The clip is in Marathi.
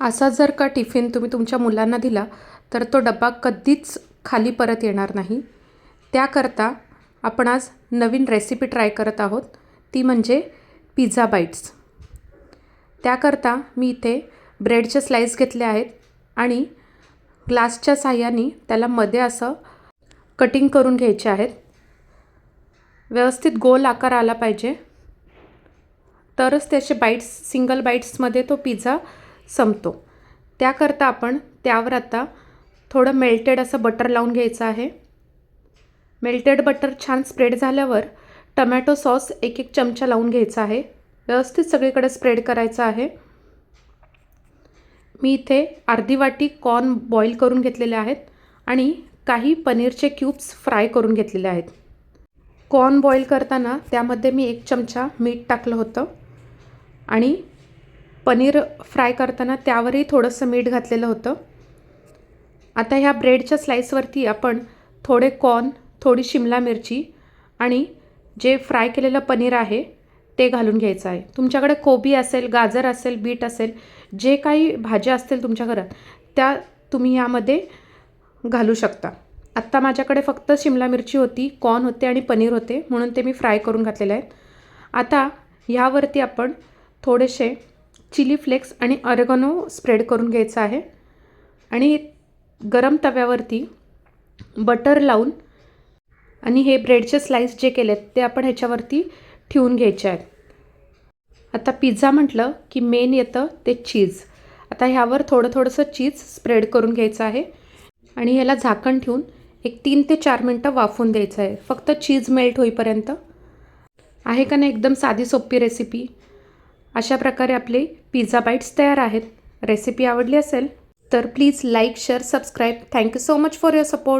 असा जर का टिफिन तुम्ही तुमच्या मुलांना दिला तर तो डबा कधीच खाली परत येणार नाही. त्याकरता आपण आज नवीन रेसिपी ट्राय करत आहोत, ती म्हणजे पिझ्झा बाईट्स. त्याकरता मी इथे ब्रेडचे स्लाइस घेतले आहेत आणि ग्लासच्या साहाय्याने त्याला मध्ये असं कटिंग करून घ्यायचे आहेत. व्यवस्थित गोल आकार आला पाहिजे, तरच त्याचे बाईट्स सिंगल बाईट्समध्ये तो पिझ्झा संपतो. त्याकरता आपण त्यावर आता थोडं मेल्टेड असं बटर लावून घ्यायचं आहे. मेल्टेड बटर छान स्प्रेड झाल्यावर टमॅटो सॉस एक चमचा लावून घ्यायचा आहे. व्यवस्थित सगळीकडे स्प्रेड करायचं आहे. मी इथे अर्धी वाटी कॉर्न बॉईल करून घेतलेले आहेत आणि काही पनीरचे क्यूब्स फ्राय करून घेतलेले आहेत. कॉर्न बॉईल करताना त्यामध्ये मी 1 चमचा मीठ टाकलं होतं आणि पनीर फ्राय करताना त्यावरही थोडंसं मीठ घातलेलं होतं. आता ह्या ब्रेडच्या स्लाइसवरती आपण थोडे कॉर्न, थोडी शिमला मिरची आणि जे फ्राय केलेलं पनीर आहे ते घालून घ्यायचं आहे. तुमच्याकडे कोबी असेल, गाजर असेल, बीट असेल, जे काही भाज्या असतील तुमच्या घरात त्या तुम्ही यामध्ये घालू शकता. आत्ता माझ्याकडे फक्त शिमला मिरची होती, कॉर्न होते आणि पनीर होते, म्हणून ते मी फ्राय करून घातलेले आहेत. आता ह्यावरती आपण थोडेसे चिली फ्लेक्स आणि ऑरेगॅनो स्प्रेड करून घ्यायचं आहे आणि गरम तव्यावरती बटर लावून आणि हे ब्रेडचे स्लाइस जे केलेत ते आपण ह्याच्यावरती ठेवून घ्यायचे आहेत. आता पिझ्झा म्हटलं की मेन येतं ते चीज. आता ह्यावर थोडंसं चीज स्प्रेड करून घ्यायचं आहे आणि ह्याला झाकण ठेवून एक 3 ते 4 मिनटं वाफवून द्यायचं आहे, फक्त चीज मेल्ट होईपर्यंत. आहे का नाही एकदम साधी सोपी रेसिपी. अशा प्रकारे आपले पिझ्झा बाईट्स तयार आहेत. रेसिपी आवडली असेल तर please like, share, subscribe. Thank you so much for your support.